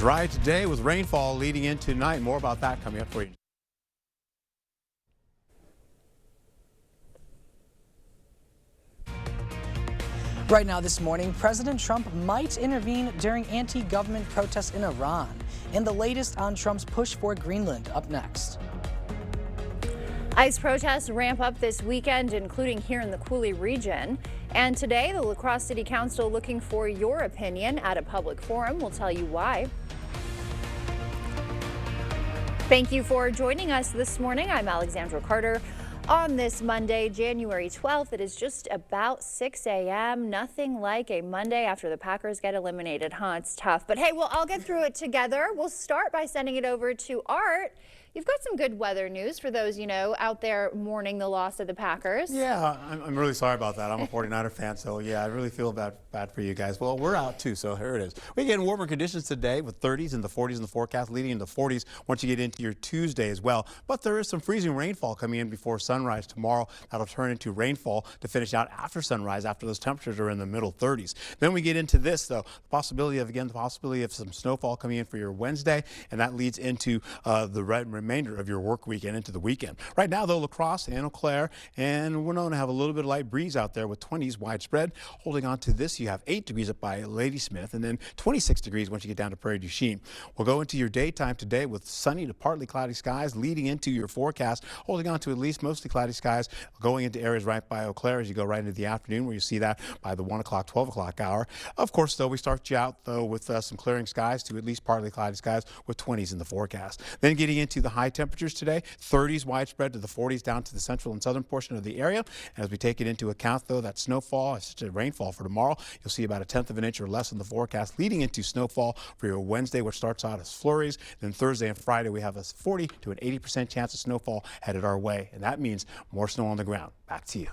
Dry today with rainfall leading into tonight. More about that coming up for you. Right now this morning, President Trump might intervene during anti-government protests in Iran. And the latest on Trump's push for Greenland up next. ICE protests ramp up this weekend, including here in the Cooley region. And today, the La Crosse City Council looking for your opinion at a public forum. We'll tell you why. Thank you for joining us this morning. I'm Alexandra Carter. On this Monday, January 12th, it is just about 6 a.m. Nothing like a Monday after the Packers get eliminated, huh? It's tough. But hey, we'll all get through it together. We'll start by sending it over to Art. You've got some good weather news for those, out there mourning the loss of the Packers. Yeah, I'm really sorry about that. I'm a 49er fan, so yeah, I really feel bad for you guys. Well, we're out too, so here it is. We're getting warmer conditions today with 30s and the 40s in the forecast, leading into 40s once you get into your Tuesday as well. But there is some freezing rainfall coming in before sunrise tomorrow. That'll turn into rainfall to finish out after sunrise, after those temperatures are in the middle 30s. Then we get into this, though, the possibility of some snowfall coming in for your Wednesday, and that leads into the remainder of your work weekend into the weekend. Right now, though, La Crosse and Eau Claire and Winona have a little bit of light breeze out there with 20s widespread. Holding on to this, you have 8 degrees up by Ladysmith and then 26 degrees once you get down to Prairie du Chien. We'll go into your daytime today with sunny to partly cloudy skies leading into your forecast. Holding on to at least mostly cloudy skies going into areas right by Eau Claire as you go right into the afternoon, where you see that by the 1 o'clock, 12 o'clock hour. Of course, though, we start you out, though, with some clearing skies to at least partly cloudy skies with 20s in the forecast. Then getting into the high temperatures today, 30s widespread to the 40s down to the central and southern portion of the area. As we take it into account, though, that snowfall, rainfall for tomorrow, you'll see about 1/10 of an inch or less in the forecast, leading into snowfall for your Wednesday, which starts out as flurries. Then Thursday and Friday, we have a 40 to an 80% chance of snowfall headed our way, and that means more snow on the ground. Back to you.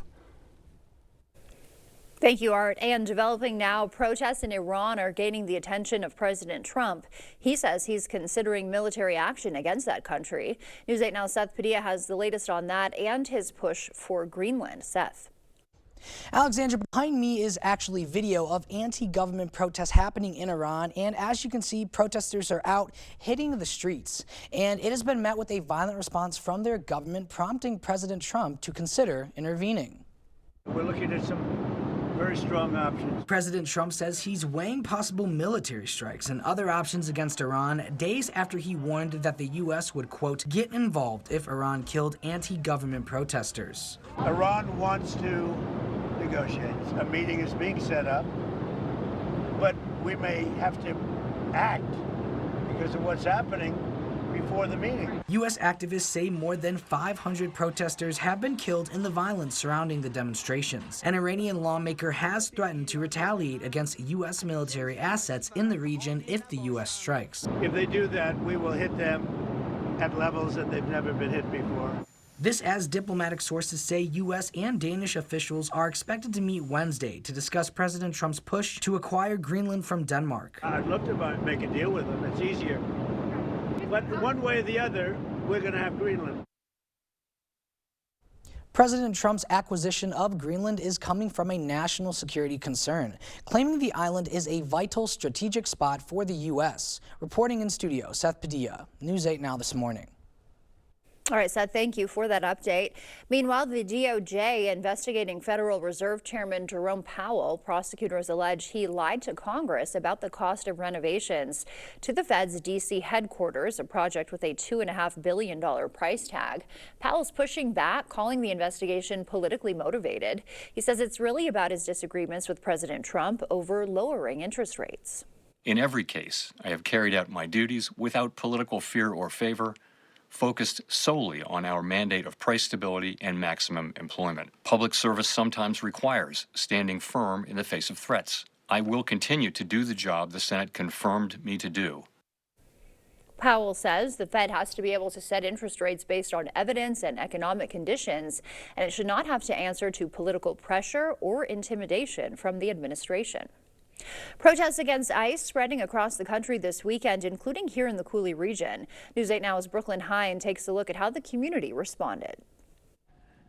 Thank you, Art. And developing now, protests in Iran are gaining the attention of President Trump. He says he's considering military action against that country. News 8 Now's Seth Padilla has the latest on that and his push for Greenland. Seth. Alexandra, behind me is actually video of anti-government protests happening in Iran. And as you can see, protesters are out hitting the streets. And it has been met with a violent response from their government, prompting President Trump to consider intervening. We're looking at some very strong options. President Trump says he's weighing possible military strikes and other options against Iran days after he warned that the U.S. would, quote, get involved if Iran killed anti-government protesters. Iran wants to negotiate. A meeting is being set up, but we may have to act because of what's happening before the meeting. U.S. activists say more than 500 protesters have been killed in the violence surrounding the demonstrations. An Iranian lawmaker has threatened to retaliate against U.S. military assets in the region if the U.S. strikes. If they do that, we will hit them at levels that they've never been hit before. This as diplomatic sources say U.S. and Danish officials are expected to meet Wednesday to discuss President Trump's push to acquire Greenland from Denmark. I'd love to make a deal with them. It's easier. But one way or the other, we're going to have Greenland. President Trump's acquisition of Greenland is coming from a national security concern, claiming the island is a vital strategic spot for the U.S. Reporting in studio, Seth Padilla, News 8 Now this morning. All right, Seth, thank you for that update. Meanwhile, the DOJ investigating Federal Reserve Chairman Jerome Powell. Prosecutors allege he lied to Congress about the cost of renovations to the Fed's D.C. headquarters, a project with a $2.5 billion price tag. Powell's pushing back, calling the investigation politically motivated. He says it's really about his disagreements with President Trump over lowering interest rates. In every case, I have carried out my duties without political fear or favor, focused solely on our mandate of price stability and maximum employment. Public service sometimes requires standing firm in the face of threats. I will continue to do the job the Senate confirmed me to do. Powell says the Fed has to be able to set interest rates based on evidence and economic conditions, and it should not have to answer to political pressure or intimidation from the administration. Protests against ICE spreading across the country this weekend, including here in the Cooley region. News 8 Now's Brooklyn Hine takes a look at how the community responded.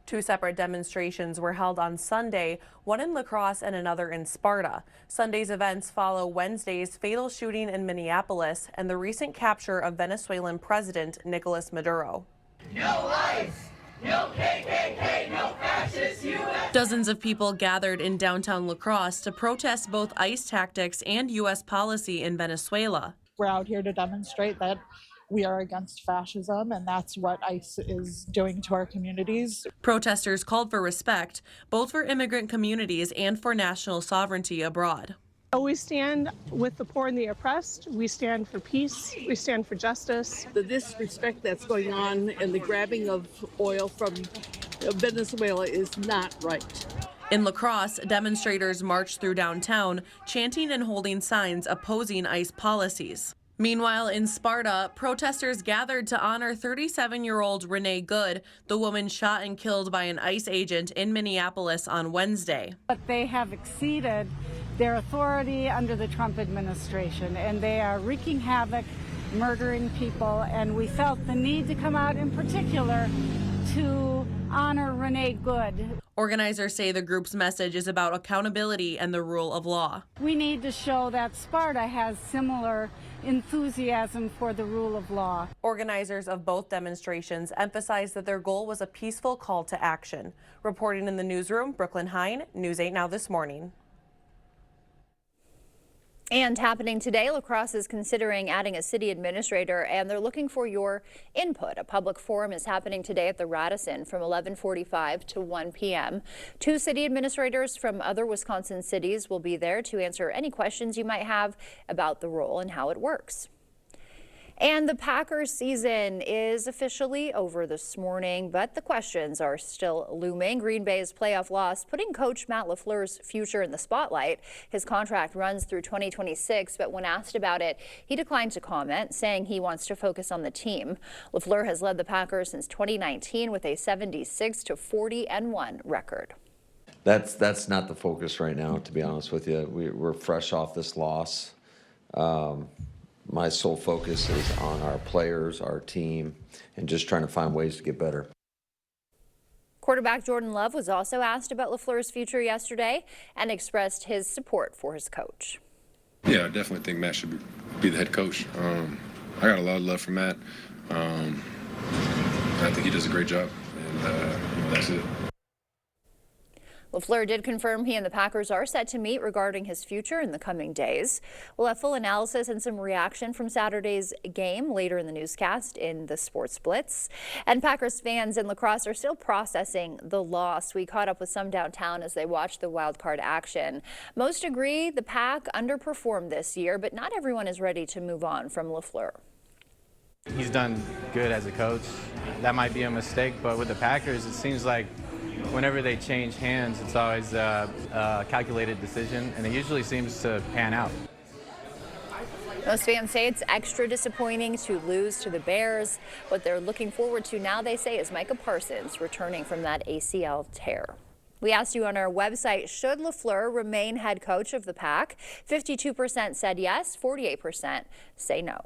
Two separate demonstrations were held on Sunday, one in La Crosse and another in Sparta. Sunday's events follow Wednesday's fatal shooting in Minneapolis and the recent capture of Venezuelan President Nicolas Maduro. No ICE, no KKK, no fascist U.S. Dozens of people gathered in downtown La Crosse to protest both ICE tactics and U.S. policy in Venezuela. We're out here to demonstrate that we are against fascism, and that's what ICE is doing to our communities. Protesters called for respect, both for immigrant communities and for national sovereignty abroad. We stand with the poor and the oppressed. We stand for peace. We stand for justice. The disrespect that's going on and the grabbing of oil from Venezuela is not right. In La Crosse, demonstrators marched through downtown, chanting and holding signs opposing ICE policies. Meanwhile, in Sparta, protesters gathered to honor 37-year-old Renee Good, the woman shot and killed by an ICE agent in Minneapolis on Wednesday. But they have exceeded their authority under the Trump administration, and they are wreaking havoc, murdering people, and we felt the need to come out in particular to honor Renee Good. Organizers say the group's message is about accountability and the rule of law. We need to show that Sparta has similar enthusiasm for the rule of law. Organizers of both demonstrations emphasized that their goal was a peaceful call to action. Reporting in the newsroom, Brooklyn Hine, News 8 Now This Morning. And happening today, La Crosse is considering adding a city administrator, and they're looking for your input. A public forum is happening today at the Radisson from 11:45 to 1 p.m. Two city administrators from other Wisconsin cities will be there to answer any questions you might have about the role and how it works. And the Packers season is officially over this morning, but the questions are still looming. Green Bay's playoff loss putting coach Matt LaFleur's future in the spotlight. His contract runs through 2026, but when asked about it, he declined to comment, saying he wants to focus on the team. LaFleur has led the Packers since 2019 with a 76-40-1 record. That's not the focus right now, to be honest with you. We're fresh off this loss. My sole focus is on our players, our team, and just trying to find ways to get better. Quarterback Jordan Love was also asked about LaFleur's future yesterday and expressed his support for his coach. Yeah, I definitely think Matt should be the head coach. I got a lot of love for Matt. I think he does a great job, and that's it. LaFleur did confirm he and the Packers are set to meet regarding his future in the coming days. We'll have full analysis and some reaction from Saturday's game later in the newscast in the Sports Blitz. And Packers fans in La Crosse are still processing the loss. We caught up with some downtown as they watched the wild card action. Most agree the Pack underperformed this year, but not everyone is ready to move on from LaFleur. He's done good as a coach. That might be a mistake, but with the Packers, it seems like whenever they change hands, it's always a calculated decision, and it usually seems to pan out. Most fans say it's extra disappointing to lose to the Bears. What they're looking forward to now, they say, is Micah Parsons returning from that ACL tear. We asked you on our website, should LaFleur remain head coach of the Pack? 52% said yes, 48% say no.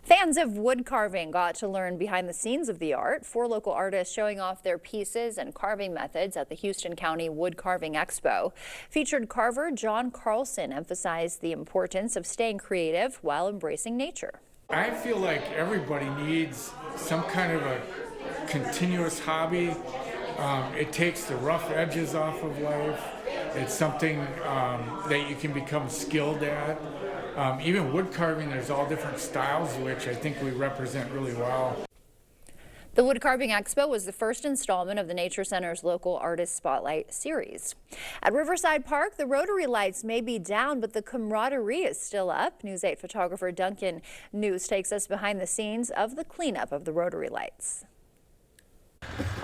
Fans of wood carving got to learn behind the scenes of the art. 4 local artists showing off their pieces and carving methods at the Houston County Wood Carving Expo. Featured carver John Carlson emphasized the importance of staying creative while embracing nature. I feel like everybody needs some kind of a continuous hobby. It takes the rough edges off of life. It's something that you can become skilled at. Even wood carving, there's all different styles, which I think we represent really well. The Wood Carving Expo was the first installment of the Nature Center's Local Artist Spotlight series. At Riverside Park, the Rotary lights may be down, but the camaraderie is still up. News 8 photographer Duncan News takes us behind the scenes of the cleanup of the Rotary lights.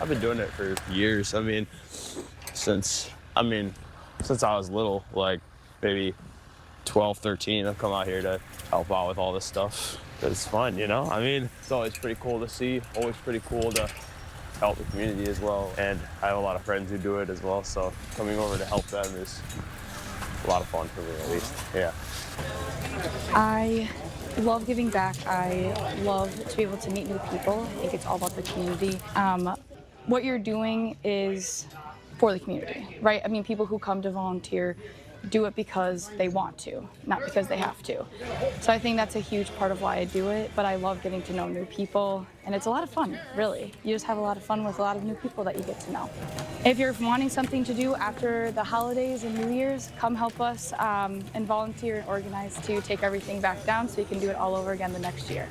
I've been doing it for years. Since I was little, like maybe 12, 13, I've come out here to help out with all this stuff. It's fun, you know? It's always pretty cool to see, always pretty cool to help the community as well. And I have a lot of friends who do it as well, so coming over to help them is a lot of fun for me, at least. Yeah. I love giving back. I love to be able to meet new people. I think it's all about the community. what you're doing is for the community, right? I mean, people who come to volunteer do it because they want to, not because they have to. So I think that's a huge part of why I do it, but I love getting to know new people, and it's a lot of fun, really. You just have a lot of fun with a lot of new people that you get to know. If you're wanting something to do after the holidays and New Year's, come help us and volunteer and organize to take everything back down so you can do it all over again the next year.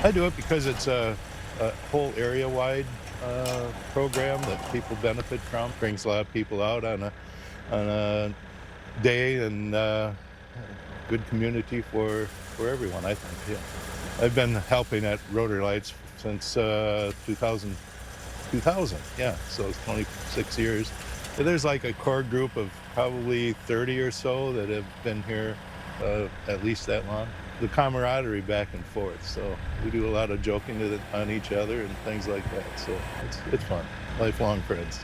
I do it because it's a whole area-wide program that people benefit from. Brings a lot of people out on a day, and good community for everyone, I think. Yeah. I've been helping at Rotary Lights since 2000, yeah, so it's 26 years. There's like a core group of probably 30 or so that have been here at least that long. The camaraderie back and forth, so we do a lot of joking on each other and things like that, so it's fun. Lifelong friends.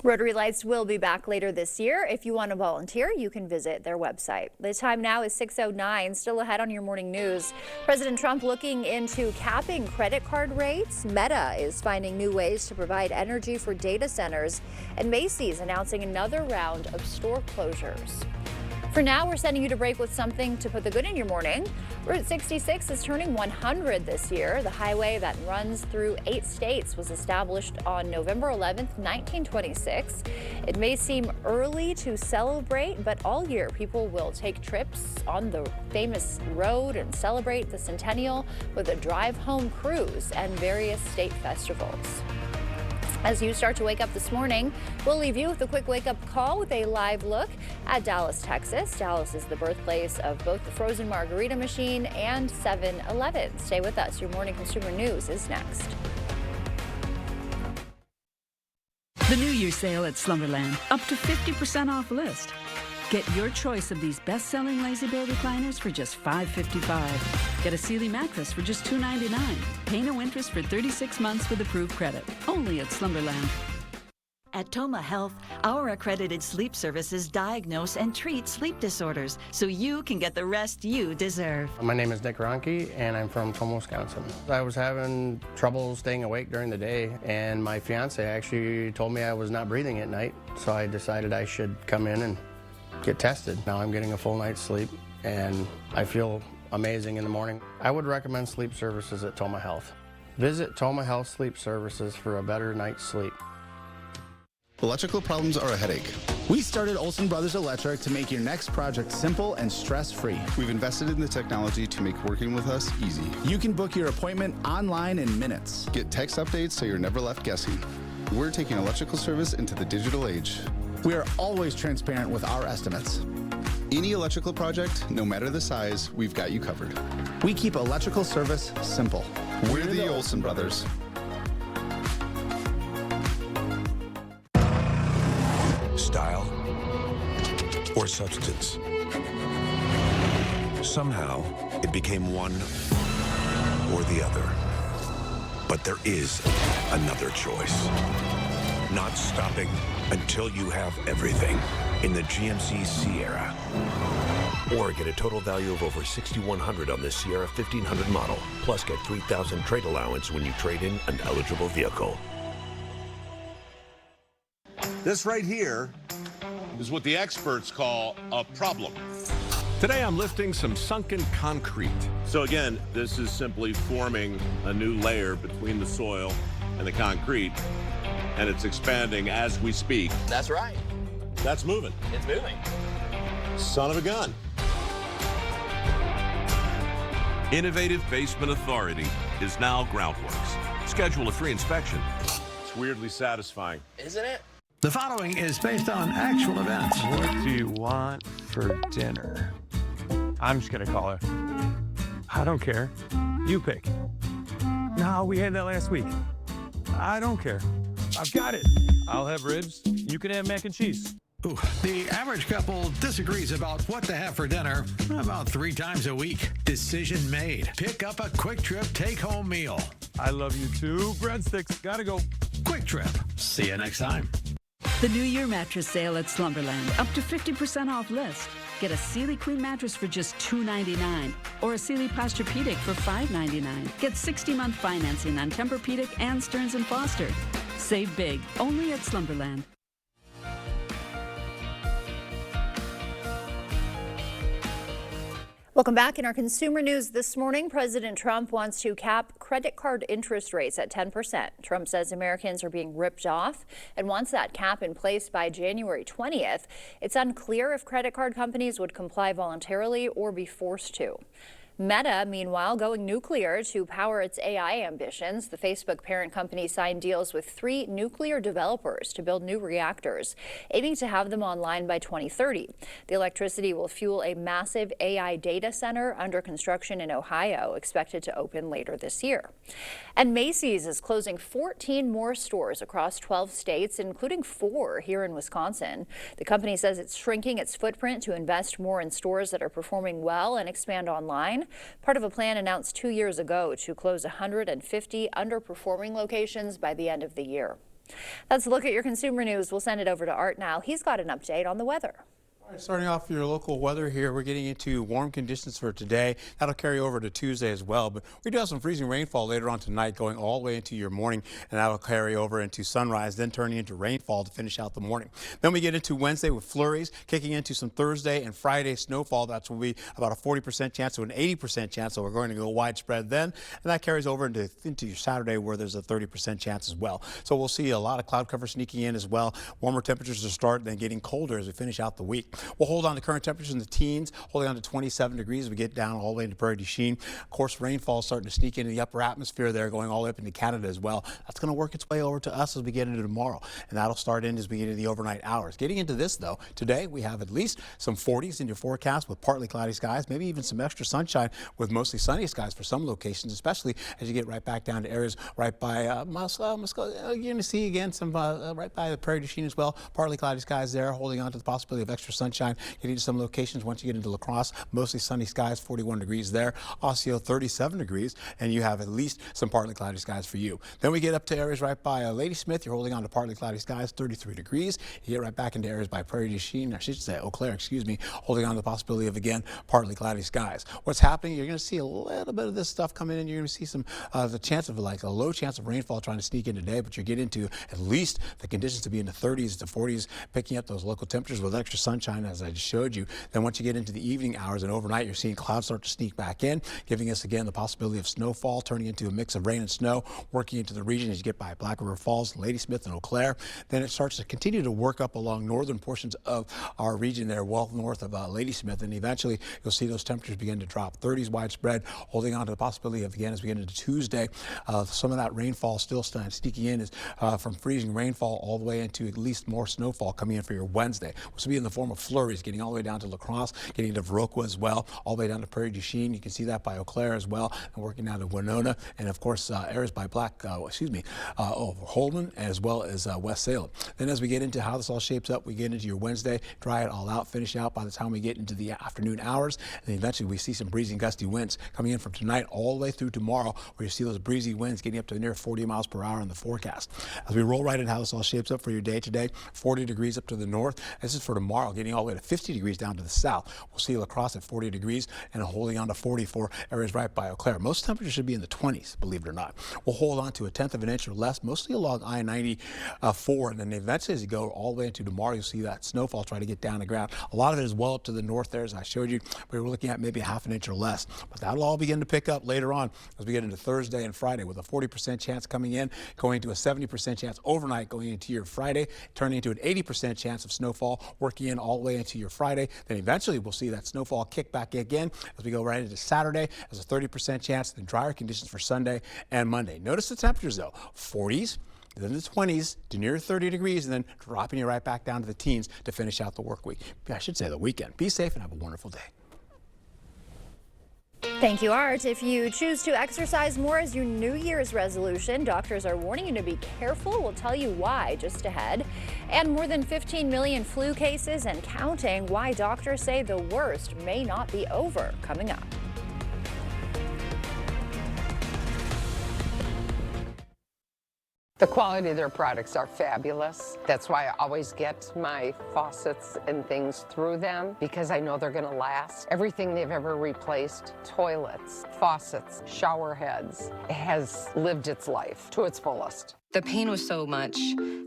Rotary Lights will be back later this year. If you want to volunteer, you can visit their website. The time now is 6:09. Still ahead on your morning news. President Trump looking into capping credit card rates. Meta is finding new ways to provide energy for data centers. And Macy's announcing another round of store closures. For now, we're sending you to break with something to put the good in your morning. Route 66 is turning 100 this year. The highway that runs through 8 states was established on November 11th, 1926. It may seem early to celebrate, but all year people will take trips on the famous road and celebrate the centennial with a drive-home cruise and various state festivals. As you start to wake up this morning, we'll leave you with a quick wake-up call with a live look at Dallas, Texas. Dallas is the birthplace of both the frozen margarita machine and 7-Eleven. Stay with us. Your morning consumer news is next. The New Year's sale at Slumberland, up to 50% off list. Get your choice of these best-selling Lazy Bear recliners for just $5.55. Get a Sealy mattress for just $2.99. Pay no interest for 36 months with approved credit. Only at Slumberland. At Toma Health, our accredited sleep services diagnose and treat sleep disorders so you can get the rest you deserve. My name is Nick Ronke, and I'm from Toma, Wisconsin. I was having trouble staying awake during the day, and my fiance actually told me I was not breathing at night, so I decided I should come in and get tested. Now I'm getting a full night's sleep, and I feel amazing in the morning. I would recommend sleep services at Toma Health. Visit Toma Health Sleep Services for a better night's sleep. Electrical problems are a headache. We started Olsen Brothers Electric to make your next project simple and stress-free. We've invested in the technology to make working with us easy. You can book your appointment online in minutes. Get text updates so you're never left guessing. We're taking electrical service into the digital age. We are always transparent with our estimates. Any electrical project, no matter the size, we've got you covered. We keep electrical service simple. We're the Olsen Brothers. Style or substance. Somehow, it became one or the other. But there is another choice. Not stopping until you have everything in the GMC Sierra. Or get a total value of over $6,100 on this Sierra 1500 model. Plus get $3,000 trade allowance when you trade in an eligible vehicle. This right here is what the experts call a problem. Today I'm lifting some sunken concrete. So again, this is simply forming a new layer between the soil and the concrete, and it's expanding as we speak. That's right. That's moving. It's moving. Son of a gun. Innovative Basement Authority is now Groundworks. Schedule a free inspection. It's weirdly satisfying. Isn't it? The following is based on actual events. What do you want for dinner? I'm just gonna call her. I don't care. You pick. No, we had that last week. I don't care. I've got it. I'll have ribs. You can have mac and cheese. Ooh, the average couple disagrees about what to have for dinner about 3 times a week. Decision made. Pick up a Quick Trip take-home meal. I love you too. Breadsticks. Gotta go. Quick Trip. See you next time. The New Year mattress sale at Slumberland. Up to 50% off list. Get a Sealy Queen mattress for just $2.99 or a Sealy Posturepedic for $5.99. Get 60-month financing on Tempur-Pedic and Stearns & Foster. Save big, only at Slumberland. Welcome back. In our consumer news this morning, President Trump wants to cap credit card interest rates at 10%. Trump says Americans are being ripped off and wants that cap in place by January 20th. It's unclear if credit card companies would comply voluntarily or be forced to. Meta, meanwhile, going nuclear to power its AI ambitions. The Facebook parent company signed deals with 3 nuclear developers to build new reactors, aiming to have them online by 2030. The electricity will fuel a massive AI data center under construction in Ohio, expected to open later this year. And Macy's is closing 14 more stores across 12 states, including 4 here in Wisconsin. The company says it's shrinking its footprint to invest more in stores that are performing well and expand online. Part of a plan announced 2 years ago to close 150 underperforming locations by the end of the year. That's a look at your consumer news. We'll send it over to Art now. He's got an update on the weather. Starting off your local weather here, we're getting into warm conditions for today. That'll carry over to Tuesday as well, but we do have some freezing rainfall later on tonight going all the way into your morning, and that'll carry over into sunrise, then turning into rainfall to finish out the morning. Then we get into Wednesday with flurries, kicking into some Thursday and Friday snowfall. That's will be about a 40% chance to an 80% chance, so we're going to go widespread then, and that carries over into your Saturday where there's a 30% chance as well. So we'll see a lot of cloud cover sneaking in as well. Warmer temperatures to start, then getting colder as we finish out the week. We'll hold on to current temperatures in the teens, holding on to 27 degrees as we get down all the way into Prairie du Chien. Of course, rainfall starting to sneak into the upper atmosphere there, going all the way up into Canada as well. That's going to work its way over to us as we get into tomorrow, and that'll start in as we get into the overnight hours. Getting into this, though, today we have at leleast some 40s in your forecast with partly cloudy skies, maybe even some extra sunshine with mostly sunny skies for some locations, especially as you get right back down to areas right by Musco. You're going to see again some right by the Prairie du Chien as well. Partly cloudy skies there, holding on to the possibility of extra sunshine. Getting to some locations once you get into La Crosse, mostly sunny skies, 41 degrees there. Osseo, 37 degrees, and you have at least some partly cloudy skies for you. Then we get up to areas right by Ladysmith. You're holding on to partly cloudy skies, 33 degrees. You get right back into areas by Prairie du Chien, I should say Eau Claire, excuse me, holding on to the possibility of, again, partly cloudy skies. What's happening, you're going to see a little bit of this stuff coming in. You're going to see some, the chance of like a low chance of rainfall trying to sneak in today, but you get into at least the conditions to be in the 30s to 40s, picking up those local temperatures with extra sunshine, as I just showed you. Then once you get into the evening hours and overnight, you're seeing clouds start to sneak back in, giving us again the possibility of snowfall, turning into a mix of rain and snow, working into the region as you get by Black River Falls, Ladysmith, and Eau Claire. Then it starts to continue to work up along northern portions of our region there, well north of Ladysmith, and eventually you'll see those temperatures begin to drop. 30s widespread, holding on to the possibility of, again, as we get into Tuesday, some of that rainfall still sneaking in is from freezing rainfall all the way into at least more snowfall coming in for your Wednesday, which will be in the form of flurries, getting all the way down to La Crosse, getting to Viroqua as well, all the way down to Prairie du Chien. You can see that by Eau Claire as well, and working down to Winona, and of course areas by Holman, as well as West Salem. Then as we get into how this all shapes up, we get into your Wednesday, dry it all out, finish out by the time we get into the afternoon hours, and then eventually we see some breezy and gusty winds coming in from tonight all the way through tomorrow, where you see those breezy winds getting up to near 40 miles per hour in the forecast. As we roll right in how this all shapes up for your day today, 40 degrees up to the north. This is for tomorrow, getting all the way to 50 degrees down to the south. We'll see La Crosse at 40 degrees and holding on to 40 for areas right by Eau Claire. Most temperatures should be in the 20s, believe it or not. We'll hold on to a tenth of an inch or less, mostly along I-94, and then eventually as you go all the way into tomorrow, you'll see that snowfall try to get down the ground. A lot of it is well up to the north there, as I showed you. We were looking at maybe a half an inch or less, but that'll all begin to pick up later on as we get into Thursday and Friday, with a 40% chance coming in, going to a 70% chance overnight going into your Friday, turning into an 80% chance of snowfall, working in all the way into your Friday. Then eventually we'll see that snowfall kick back again as we go right into Saturday as a 30% chance, then drier conditions for Sunday and Monday. Notice the temperatures though, 40s, then the 20s to near 30 degrees, and then dropping you right back down to the teens to finish out the work week. I should say the weekend. Be safe and have a wonderful day. Thank you, Art. If you choose to exercise more as your New Year's resolution, doctors are warning you to be careful. We'll tell you why just ahead. And more than 15 million flu cases and counting, why doctors say the worst may not be over, coming up. The quality of their products are fabulous. That's why I always get my faucets and things through them, because I know they're gonna last. Everything they've ever replaced, toilets, faucets, shower heads, has lived its life to its fullest. The pain was so much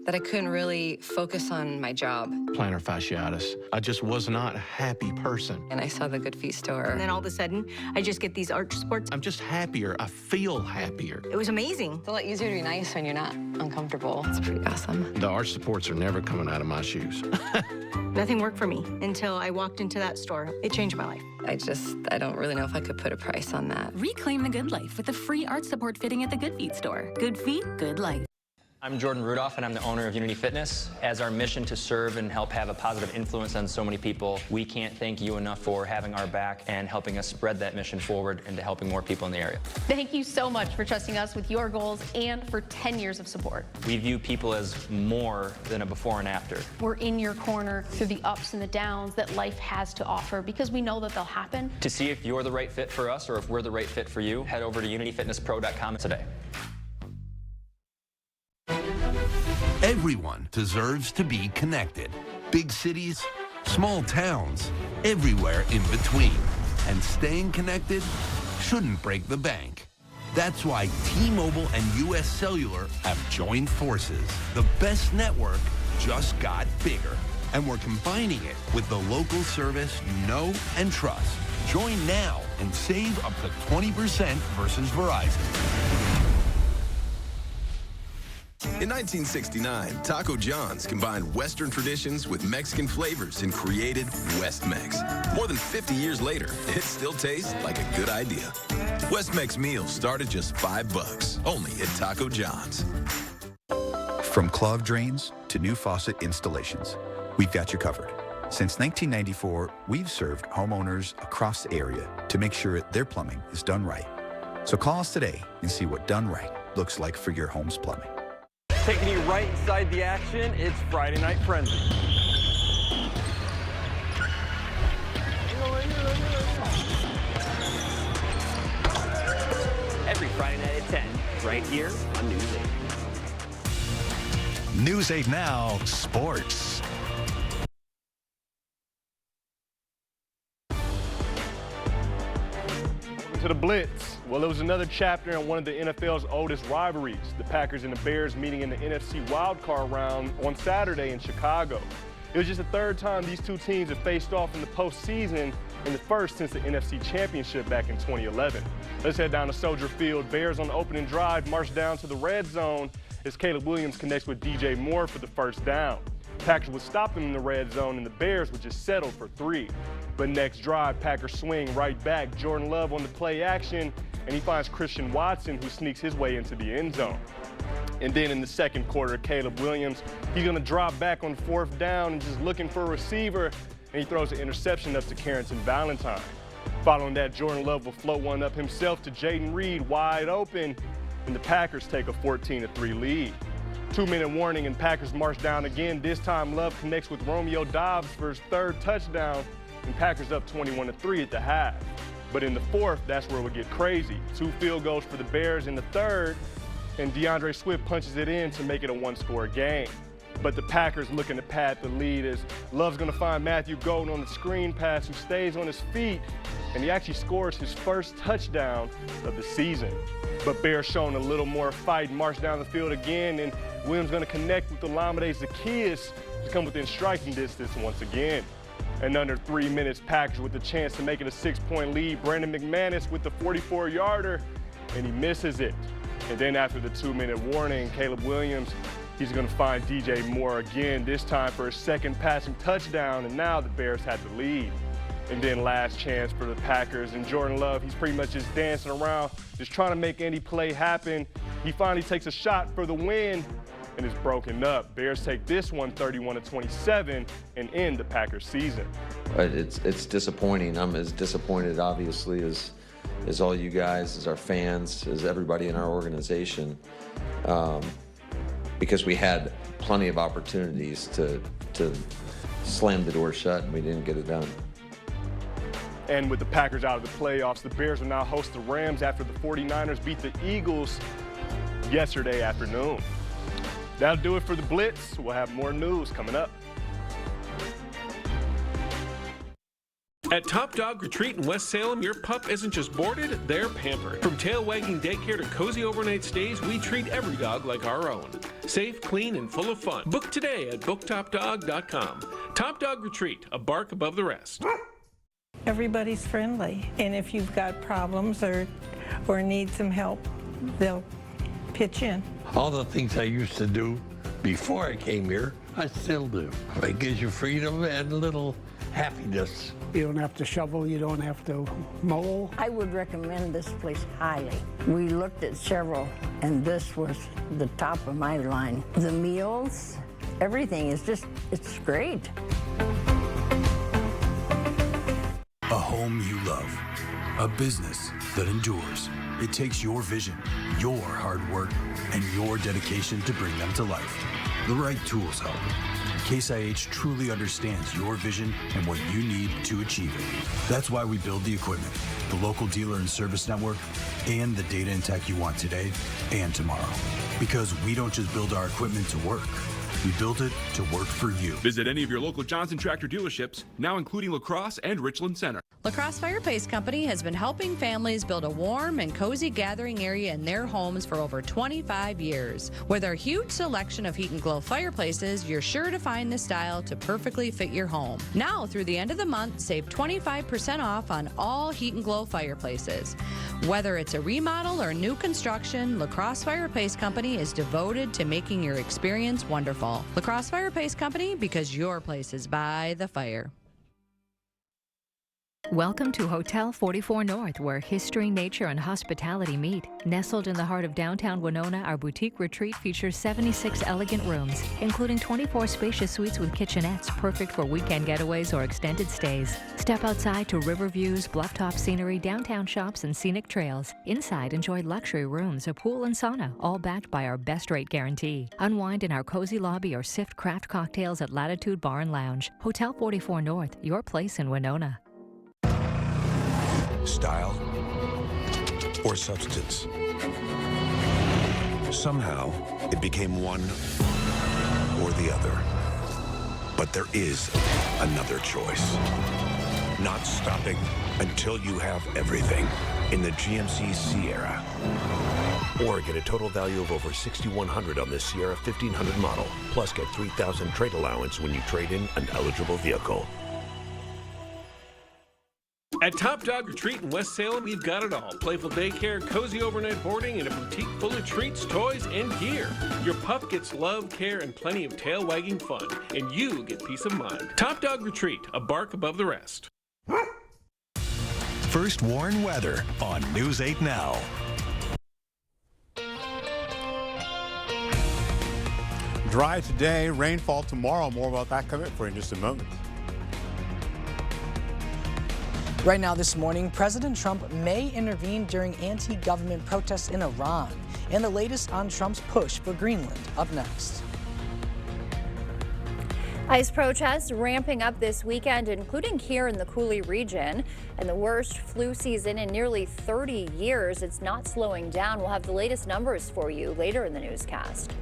that I couldn't really focus on my job. Plantar fasciitis. I just was not a happy person. And I saw the Good Feet store. And then all of a sudden, I just get these arch supports. I'm just happier. I feel happier. It was amazing. It's a lot easier to be nice when you're not uncomfortable. It's pretty awesome. The arch supports are never coming out of my shoes. Nothing worked for me until I walked into that store. It changed my life. I don't really know if I could put a price on that. Reclaim the good life with a free arch support fitting at the Good Feet store. Good feet, good life. I'm Jordan Rudolph, and I'm the owner of Unity Fitness. As our mission to serve and help have a positive influence on so many people, we can't thank you enough for having our back and helping us spread that mission forward into helping more people in the area. Thank you so much for trusting us with your goals and for 10 years of support. We view people as more than a before and after. We're in your corner through the ups and the downs that life has to offer, because we know that they'll happen. To see if you're the right fit for us or if we're the right fit for you, head over to unityfitnesspro.com today. Everyone deserves to be connected. Big cities, small towns, everywhere in between. And staying connected shouldn't break the bank. That's why T-Mobile and US Cellular have joined forces. The best network just got bigger. And we're combining it with the local service you know and trust. Join now and save up to 20% versus Verizon. In 1969, Taco John's combined Western traditions with Mexican flavors and created West Mex. More than 50 years later, it still tastes like a good idea. West Mex meals start at just $5, only at Taco John's. From clogged drains to new faucet installations, we've got you covered. Since 1994, we've served homeowners across the area to make sure their plumbing is done right. So call us today and see what done right looks like for your home's plumbing. Taking you right inside the action, it's Friday Night Frenzy. Every Friday night at 10, right here on News 8. News 8 Now, Sports. To the Blitz. Well, it was another chapter in one of the NFL's oldest rivalries, the Packers and the Bears meeting in the NFC wildcard round on Saturday in Chicago. It was just the third time these two teams have faced off in the postseason, and the first since the NFC Championship back in 2011. Let's head down to Soldier Field. Bears on the opening drive march down to the red zone as Caleb Williams connects with DJ Moore for the first down. Packers would stop them in the red zone, and the Bears would just settle for 3. But next drive, Packers swing right back. Jordan Love on the play action, and he finds Christian Watson, who sneaks his way into the end zone. And then in the second quarter, Caleb Williams, he's going to drop back on 4th down and just looking for a receiver, and he throws an interception up to Carrington Valentine. Following that, Jordan Love will float one up himself to Jaden Reed, wide open, and the Packers take a 14-3 lead. 2-minute warning, and Packers march down again. This time, Love connects with Romeo Doubs for his 3rd touchdown, and Packers up 21-3 at the half. But in the 4th, that's where it would get crazy. 2 field goals for the Bears in the 3rd, and DeAndre Swift punches it in to make it a 1-score game. But the Packers looking to pad the lead as Love's going to find Matthew Golden on the screen pass, who stays on his feet, and he actually scores his first touchdown of the season. But Bears showing a little more fight, march down the field again, and Williams going to connect with Olamide Zaccheaus to come within striking distance once again. And under 3 minutes, Packers with the chance to make it a 6-point lead. Brandon McManus with the 44-yarder, and he misses it. And then after the 2-minute warning, Caleb Williams, he's going to find DJ Moore again, this time for his 2nd passing touchdown, and now the Bears had the lead. And then last chance for the Packers, and Jordan Love, he's pretty much just dancing around, just trying to make any play happen. He finally takes a shot for the win, and it's broken up. Bears take this one 31-27 and end the Packers season. It's disappointing. I'm as disappointed, obviously, as all you guys, as our fans, as everybody in our organization, because we had plenty of opportunities to slam the door shut, and we didn't get it done. And with the Packers out of the playoffs, the Bears will now host the Rams after the 49ers beat the Eagles yesterday afternoon. That'll do it for the Blitz. We'll have more news coming up. At Top Dog Retreat in West Salem, your pup isn't just boarded, they're pampered. From tail wagging daycare to cozy overnight stays, we treat every dog like our own. Safe, clean, and full of fun. Book today at booktopdog.com. Top Dog Retreat, a bark above the rest. Everybody's friendly, and if you've got problems or need some help, they'll pitch in. All the things I used to do before I came here, I still do. It gives you freedom and a little happiness. You don't have to shovel, you don't have to mow. I would recommend this place highly. We looked at several, and this was the top of my line. The meals, everything is just, it's great. A home you love, a business that endures. It takes your vision, your hard work, and your dedication to bring them to life. The right tools help. Case IH truly understands your vision and what you need to achieve it. That's why we build the equipment, the local dealer and service network, and the data and tech you want today and tomorrow. Because we don't just build our equipment to work. We built it to work for you. Visit any of your local Johnson Tractor dealerships, now including La Crosse and Richland Center. La Crosse Fireplace Company has been helping families build a warm and cozy gathering area in their homes for over 25 years. With our huge selection of Heat and Glow fireplaces, you're sure to find the style to perfectly fit your home. Now, through the end of the month, save 25% off on all Heat and Glow fireplaces. Whether it's a remodel or new construction, La Crosse Fireplace Company is devoted to making your experience wonderful. La Crosse Fireplace Company, because your place is by the fire. Welcome to Hotel 44 North, where history, nature, and hospitality meet. Nestled in the heart of downtown Winona, our boutique retreat features 76 elegant rooms, including 24 spacious suites with kitchenettes, perfect for weekend getaways or extended stays. Step outside to river views, bluff-top scenery, downtown shops, and scenic trails. Inside, enjoy luxury rooms, a pool, and sauna, all backed by our best rate guarantee. Unwind in our cozy lobby or sift craft cocktails at Latitude Bar and Lounge. Hotel 44 North, your place in Winona. Style or substance. Somehow, it became one or the other. But there is another choice. Not stopping until you have everything in the GMC Sierra. Or get a total value of over $6,100 on this Sierra 1500 model. Plus get $3,000 trade allowance when you trade in an eligible vehicle. At Top Dog Retreat in West Salem, we've got it all. Playful daycare, cozy overnight boarding, and a boutique full of treats, toys, and gear. Your pup gets love, care, and plenty of tail-wagging fun. And you get peace of mind. Top Dog Retreat, a bark above the rest. First Warn Weather on News 8 Now. Dry today, rainfall tomorrow. More about that coming for in just a moment. Right now this morning, President Trump may intervene during anti-government protests in Iran. And the latest on Trump's push for Greenland, up next. ICE protests ramping up this weekend, including here in the Cooley region. And the worst flu season in nearly 30 years. It's not slowing down. We'll have the latest numbers for you later in the newscast.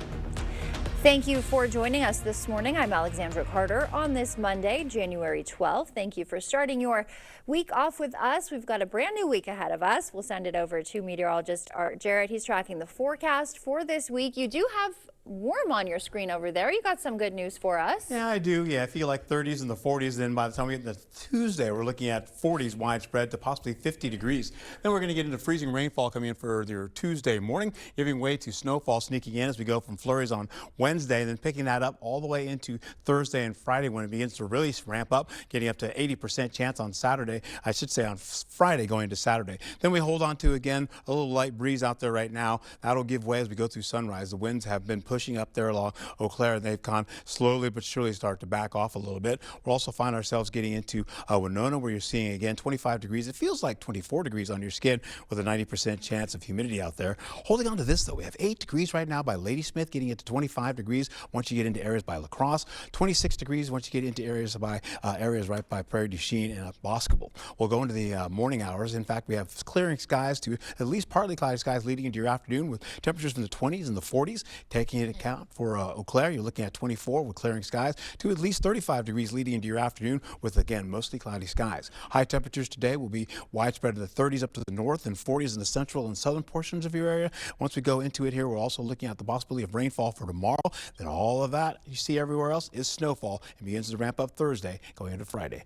Thank you for joining us this morning. I'm Alexandra Carter on this Monday, January 12th. Thank you for starting your week off with us. We've got a brand new week ahead of us. We'll send it over to meteorologist Art Jarrett. He's tracking the forecast for this week. You do have warm on your screen over there. You got some good news for us. Yeah, I do. Yeah, I feel like 30s and the 40s. Then by the time we get to Tuesday, we're looking at 40s widespread to possibly 50 degrees. Then we're going to get into freezing rainfall coming in for your Tuesday morning, giving way to snowfall sneaking in as we go from flurries on Wednesday, and then picking that up all the way into Thursday and Friday when it begins to really ramp up, getting up to 80% chance on Saturday. I should say on Friday going into Saturday. Then we hold on to, again, a little light breeze out there right now. That'll give way as we go through sunrise. The winds have been pushing up there along Eau Claire, and they've gone slowly but surely start to back off a little bit. We'll also find ourselves getting into Winona, where you're seeing, again, 25 degrees. It feels like 24 degrees on your skin with a 90% chance of humidity out there. Holding on to this, though, we have 8 degrees right now by Ladysmith, getting into 25 degrees once you get into areas by La Crosse, 26 degrees once you get into areas by areas right by Prairie du Chien and Boscobel. We'll go into the morning hours. In fact, we have clearing skies to at least partly cloudy skies leading into your afternoon with temperatures in the 20s and the 40s, taking taking into account for Eau Claire, you're looking at 24 with clearing skies to at least 35 degrees leading into your afternoon with, again, mostly cloudy skies. High temperatures today will be widespread in the 30s up to the north and 40s in the central and southern portions of your area. Once we go into it here, we're also looking at the possibility of rainfall for tomorrow. Then all of that you see everywhere else is snowfall and begins to ramp up Thursday going into Friday.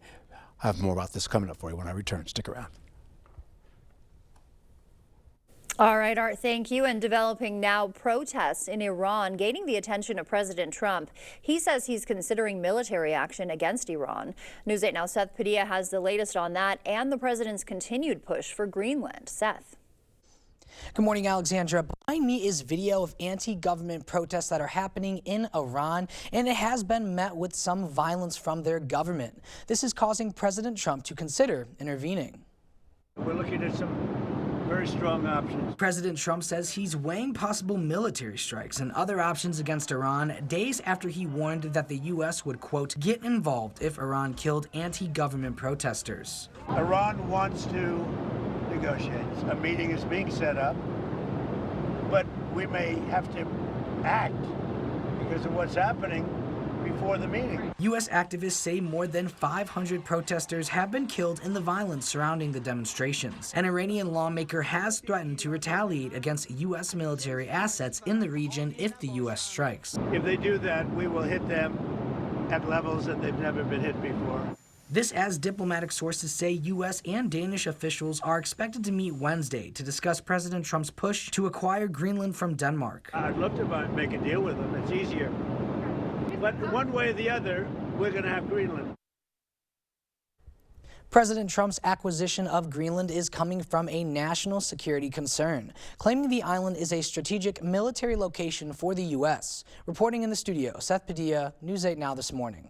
I have more about this coming up for you when I return. Stick around. All right, Art, thank you. And developing now, protests in Iran gaining the attention of President Trump. He says he's considering military action against Iran. News 8 Now, Seth Padilla has the latest on that and the president's continued push for Greenland. Seth. Good morning, Alexandra. Behind me is video of anti-government protests that are happening in Iran, and it has been met with some violence from their government. This is causing President Trump to consider intervening. We're looking at some very strong options. President Trump says he's weighing possible military strikes and other options against Iran days after he warned that the U.S. would, quote, get involved if Iran killed anti-government protesters. Iran wants to negotiate. A meeting is being set up, but we may have to act because of what's happening before the meeting. U.S. activists say more than 500 protesters have been killed in the violence surrounding the demonstrations. An Iranian lawmaker has threatened to retaliate against U.S. military assets in the region if the U.S. strikes. If they do that, we will hit them at levels that they've never been hit before. This as diplomatic sources say U.S. and Danish officials are expected to meet Wednesday to discuss President Trump's push to acquire Greenland from Denmark. I'd love to make a deal with them. It's easier. But one way or the other, we're going to have Greenland. President Trump's acquisition of Greenland is coming from a national security concern, claiming the island is a strategic military location for the U.S. Reporting in the studio, Seth Padilla, News 8 Now this morning.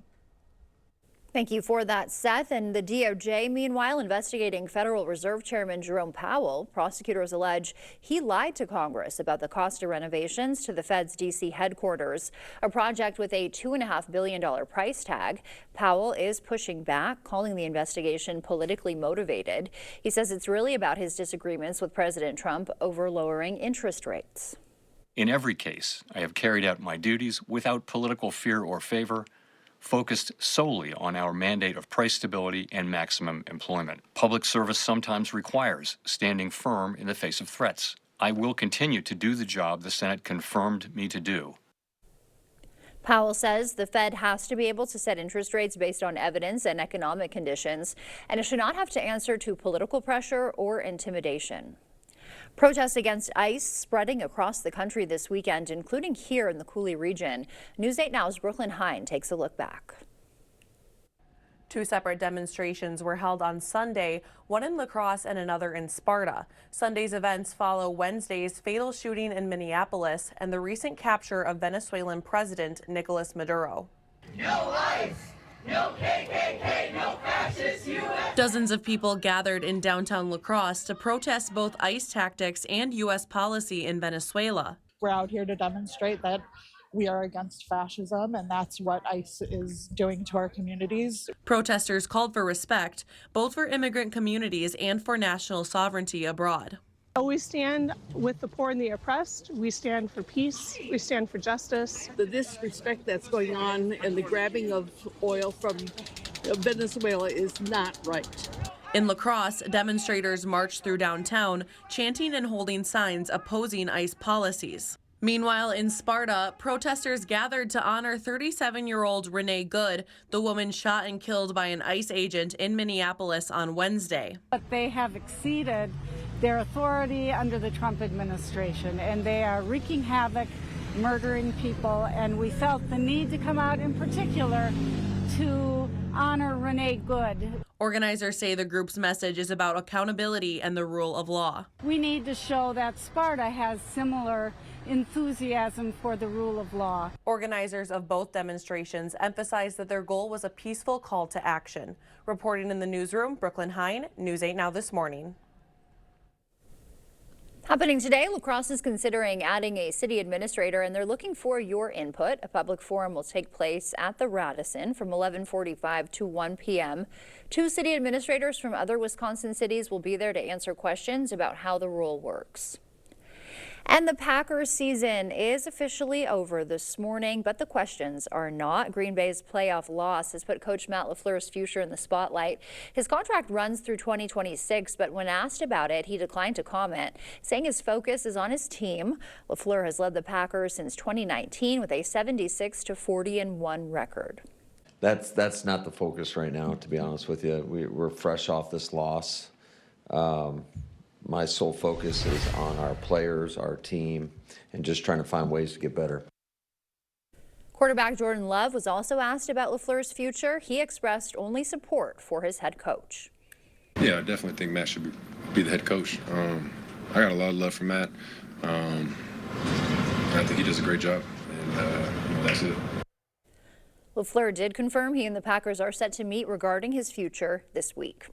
Thank you for that, Seth. And the DOJ, meanwhile, investigating Federal Reserve Chairman Jerome Powell. Prosecutors allege he lied to Congress about the cost of renovations to the Fed's D.C. headquarters, a project with a $2.5 billion price tag. Powell is pushing back, calling the investigation politically motivated. He says it's really about his disagreements with President Trump over lowering interest rates. In every case, I have carried out my duties without political fear or favor, focused solely on our mandate of price stability and maximum employment. Public service sometimes requires standing firm in the face of threats. I will continue to do the job the Senate confirmed me to do. Powell says the Fed has to be able to set interest rates based on evidence and economic conditions, and it should not have to answer to political pressure or intimidation. Protests against ICE spreading across the country this weekend, including here in the Cooley region. News 8 Now's Brooklyn Hine takes a look back. Two separate demonstrations were held on Sunday, one in La Crosse and another in Sparta. Sunday's events follow Wednesday's fatal shooting in Minneapolis and the recent capture of Venezuelan President Nicolas Maduro. No ICE! No KKK, no fascist U.S. Dozens of people gathered in downtown La Crosse to protest both ICE tactics and U.S. policy in Venezuela. We're out here to demonstrate that we are against fascism, and that's what ICE is doing to our communities. Protesters called for respect, both for immigrant communities and for national sovereignty abroad. We stand with the poor and the oppressed. We stand for peace. We stand for justice. The disrespect that's going on and the grabbing of oil from Venezuela is not right. In La Crosse, demonstrators marched through downtown, chanting and holding signs opposing ICE policies. Meanwhile, in Sparta, protesters gathered to honor 37-year-old Renee Good, the woman shot and killed by an ICE agent in Minneapolis on Wednesday. But they have exceeded their authority under the Trump administration, and they are wreaking havoc, murdering people, and we felt the need to come out in particular to honor Renee Good. Organizers say the group's message is about accountability and the rule of law. We need to show that Sparta has similar enthusiasm for the rule of law. Organizers of both demonstrations emphasized that their goal was a peaceful call to action. Reporting in the newsroom, Brooklyn Hine, News 8 Now this morning. Happening today, La Crosse is considering adding a city administrator, and they're looking for your input. A public forum will take place at the Radisson from 11:45 to 1 p.m. Two city administrators from other Wisconsin cities will be there to answer questions about how the rule works. And the Packers season is officially over this morning, but the questions are not. Green Bay's playoff loss has put Coach Matt LaFleur's future in the spotlight. His contract runs through 2026, but when asked about it, he declined to comment, saying his focus is on his team. LaFleur has led the Packers since 2019 with a 76-40-1 record. That's not the focus right now, to be honest with you. We're fresh off this loss. My sole focus is on our players, our team, and just trying to find ways to get better. Quarterback Jordan Love was also asked about LaFleur's future. He expressed only support for his head coach. Yeah, I definitely think Matt should be the head coach. I got a lot of love for Matt. I think he does a great job, and that's it. LaFleur did confirm he and the Packers are set to meet regarding his future this week.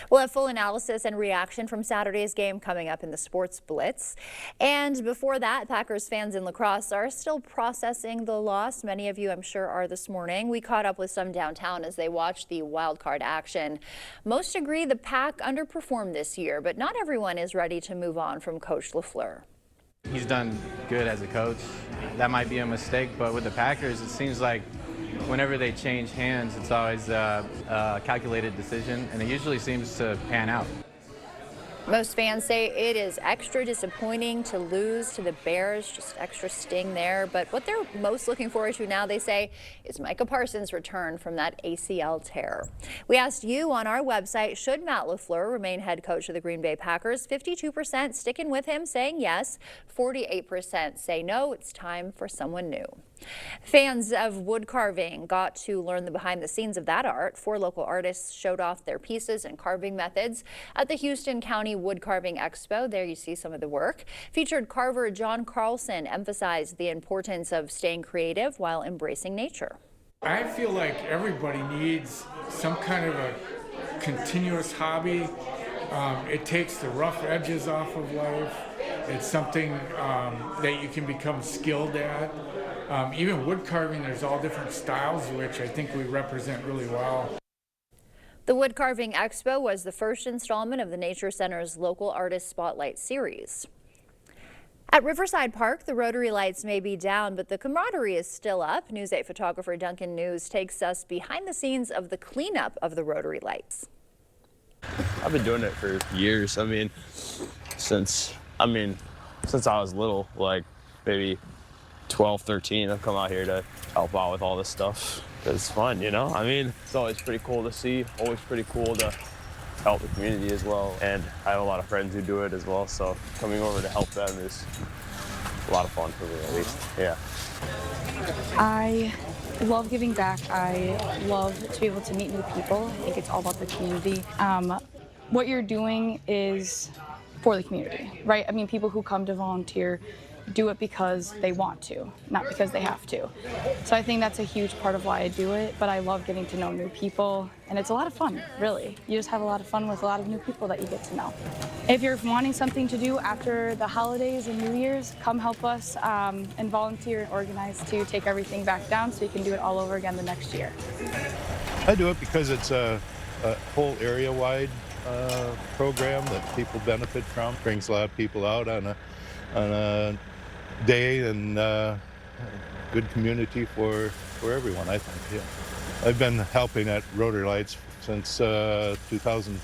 We'll have full analysis and reaction from Saturday's game coming up in the Sports Blitz. And before that, Packers fans in La Crosse are still processing the loss. Many of you, I'm sure, are this morning. We caught up with some downtown as they watched the wild card action. Most agree the Pack underperformed this year, but not everyone is ready to move on from Coach LaFleur. He's done good as a coach. That might be a mistake, but with the Packers, it seems like whenever they change hands, it's always a calculated decision, and it usually seems to pan out. Most fans say it is extra disappointing to lose to the Bears, just extra sting there. But what they're most looking forward to now, they say, is Micah Parsons' return from that ACL tear. We asked you on our website, should Matt LaFleur remain head coach of the Green Bay Packers? 52% sticking with him, saying yes. 48% say no, it's time for someone new. Fans of wood carving got to learn the behind the scenes of that art. 4 local artists showed off their pieces and carving methods at the Houston County Wood Carving Expo. There you see some of the work. Featured carver John Carlson emphasized the importance of staying creative while embracing nature. I feel like everybody needs some kind of a continuous hobby. It takes the rough edges off of life. It's something that you can become skilled at. Even wood carving, there's all different styles, which I think we represent really well. The Wood Carving Expo was the first installment of the Nature Center's Local Artist Spotlight series. At Riverside Park, the Rotary lights may be down, but the camaraderie is still up. News 8 photographer Duncan News takes us behind the scenes of the cleanup of the Rotary lights. I've been doing it for years. Since I was little, like maybe 12, 13, I've come out here to help out with all this stuff. It's fun, you know? It's always pretty cool to see, always pretty cool to help the community as well. And I have a lot of friends who do it as well, so coming over to help them is a lot of fun for me, at least, yeah. I love giving back. I love to be able to meet new people. I think it's all about the community. What you're doing is for the community, right? People who come to volunteer do it because they want to, not because they have to. So I think that's a huge part of why I do it, but I love getting to know new people, and it's a lot of fun, really. You just have a lot of fun with a lot of new people that you get to know. If you're wanting something to do after the holidays and New Year's, come help us and volunteer and organize to take everything back down so you can do it all over again the next year. I do it because it's a whole area-wide program that people benefit from. Brings a lot of people out on a day, and good community for everyone, I think. Yeah. I've been helping at Rotary Lights since 2000,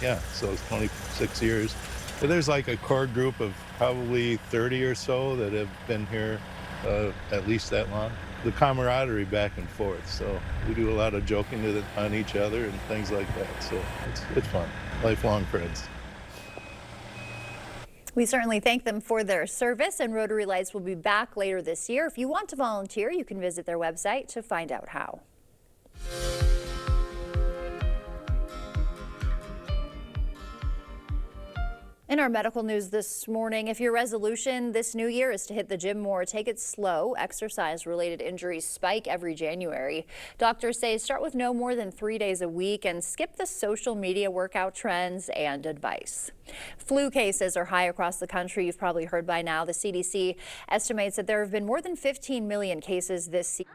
yeah, so it's 26 years. So there's like a core group of probably 30 or so that have been here at least that long. The camaraderie back and forth, so we do a lot of joking on each other and things like that, so it's fun. Lifelong friends. We certainly thank them for their service, and Rotary Lights will be back later this year. If you want to volunteer, you can visit their website to find out how. In our medical news this morning, if your resolution this new year is to hit the gym more, take it slow. Exercise-related injuries spike every January. Doctors say start with no more than 3 days a week and skip the social media workout trends and advice. Flu cases are high across the country. You've probably heard by now. The CDC estimates that there have been more than 15 million cases this season.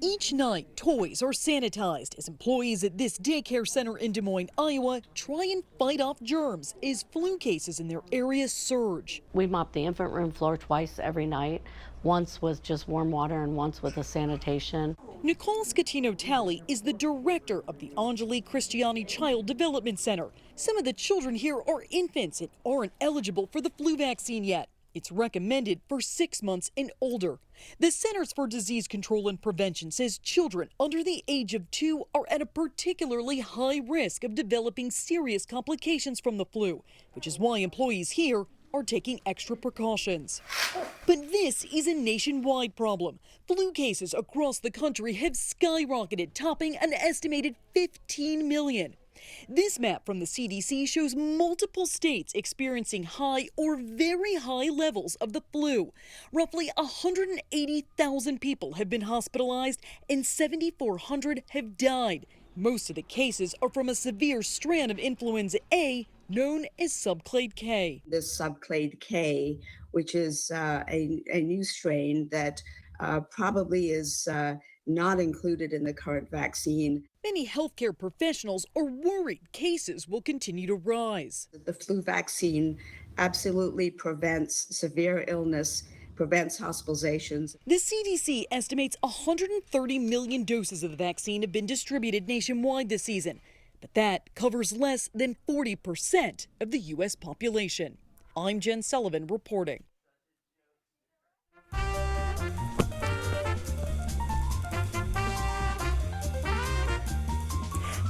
Each night, toys are sanitized as employees at this daycare center in Des Moines, Iowa, try and fight off germs as flu cases in their area surge. We mop the infant room floor twice every night, once with just warm water and once with a sanitation. Nicole Scatino-Talley is the director of the Angelique Christiani Child Development Center. Some of the children here are infants and aren't eligible for the flu vaccine yet. It's recommended for 6 months and older. The Centers for Disease Control and Prevention says children under the age of 2 are at a particularly high risk of developing serious complications from the flu, which is why employees here are taking extra precautions. But this is a nationwide problem. Flu cases across the country have skyrocketed, topping an estimated 15 million. This map from the CDC shows multiple states experiencing high or very high levels of the flu. Roughly 180,000 people have been hospitalized and 7,400 have died. Most of the cases are from a severe strand of influenza A known as subclade K. This subclade K, which is a new strain that probably is not included in the current vaccine. Many healthcare professionals are worried cases will continue to rise. The flu vaccine absolutely prevents severe illness, prevents hospitalizations. The CDC estimates 130 million doses of the vaccine have been distributed nationwide this season, but that covers less than 40% of the U.S. population. I'm Jen Sullivan reporting.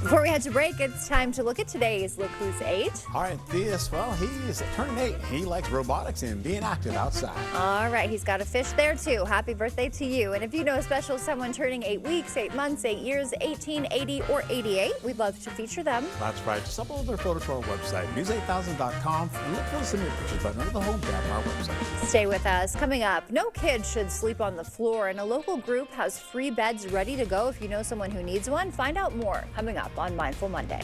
Before we head to break, it's time to look at today's Look Who's 8. All right, Theus, well, he's turning 8. He likes robotics and being active outside. All right, he's got a fish there too. Happy birthday to you. And if you know a special someone turning 8 weeks, 8 months, 8 years, 18, 80, or 88, we'd love to feature them. That's right. Just upload their photo to our website, news8000.com, and look for the submit pictures button under the home tab on our website. Stay with us. Coming up, no kid should sleep on the floor, and a local group has free beds ready to go if you know someone who needs one. Find out more coming up on Mindful Monday.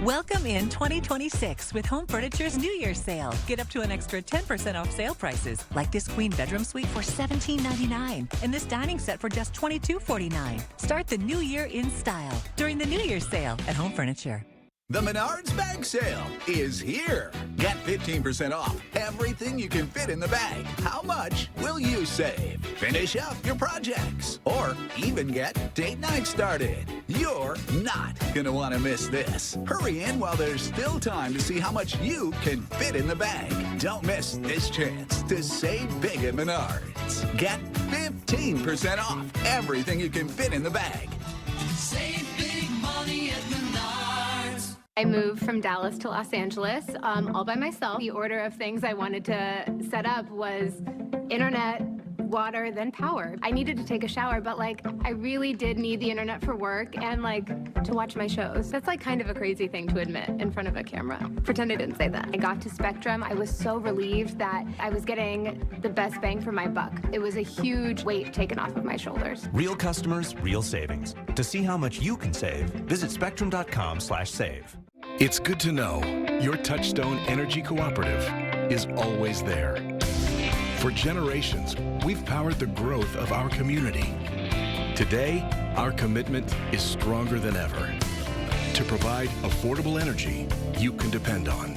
Welcome in 2026 with Home Furniture's New Year's sale. Get up to an extra 10% off sale prices, like this queen bedroom suite for $17.99 and this dining set for just $22.49. Start the new year in style during the New Year's sale at Home Furniture. The Menards Bag Sale is here. Get 15% off everything you can fit in the bag. How much will you save? Finish up your projects or even get date night started. You're not going to want to miss this. Hurry in while there's still time to see how much you can fit in the bag. Don't miss this chance to save big at Menards. Get 15% off everything you can fit in the bag. Save big money at Menards. I moved from Dallas to Los Angeles all by myself. The order of things I wanted to set up was internet, water, then power. I needed to take a shower, but I really did need the internet for work and to watch my shows. That's kind of a crazy thing to admit in front of a camera. Pretend I didn't say that. I got to Spectrum. I was so relieved that I was getting the best bang for my buck. It was a huge weight taken off of my shoulders. Real customers, real savings. To see how much you can save, visit spectrum.com/save. It's good to know your Touchstone Energy Cooperative is always there. For generations, we've powered the growth of our community. Today, our commitment is stronger than ever to provide affordable energy you can depend on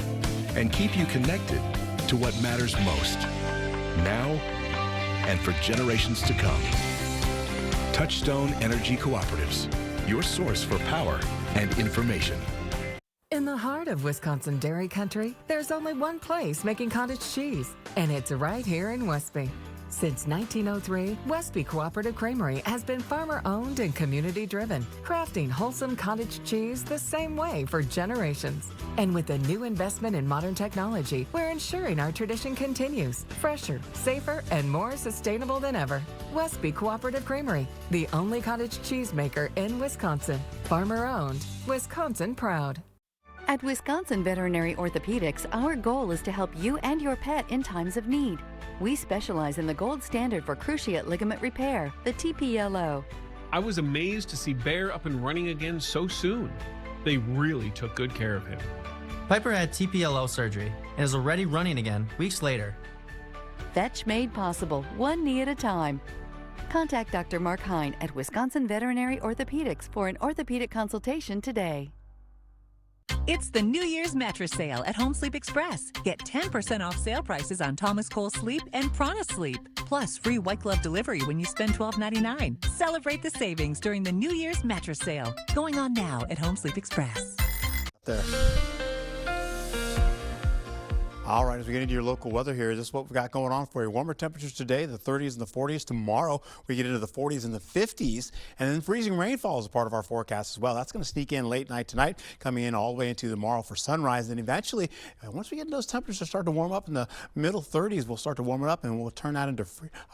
and keep you connected to what matters most, now and for generations to come. Touchstone Energy Cooperatives, your source for power and information. In the heart of Wisconsin dairy country, there's only one place making cottage cheese, and it's right here in Westby. Since 1903, Westby Cooperative Creamery has been farmer-owned and community-driven, crafting wholesome cottage cheese the same way for generations. And with a new investment in modern technology, we're ensuring our tradition continues, fresher, safer, and more sustainable than ever. Westby Cooperative Creamery, the only cottage cheese maker in Wisconsin. Farmer-owned, Wisconsin proud. At Wisconsin Veterinary Orthopedics, our goal is to help you and your pet in times of need. We specialize in the gold standard for cruciate ligament repair, the TPLO. I was amazed to see Bear up and running again so soon. They really took good care of him. Piper had TPLO surgery and is already running again weeks later. Fetch made possible, one knee at a time. Contact Dr. Mark Hine at Wisconsin Veterinary Orthopedics for an orthopedic consultation today. It's the New Year's mattress sale at Home Sleep Express. Get 10% off sale prices on Thomas Cole Sleep and Prana Sleep. Plus free white glove delivery when you spend $12.99. Celebrate the savings during the New Year's mattress sale. Going on now at Home Sleep Express. There. All right, as we get into your local weather here, this is what we've got going on for you. Warmer temperatures today, the 30s and the 40s. Tomorrow, we get into the 40s and the 50s. And then freezing rainfall is a part of our forecast as well. That's going to sneak in late night tonight, coming in all the way into tomorrow for sunrise. And eventually, once we get those temperatures start to warm up in the middle 30s, we'll start to warm it up and we'll turn that into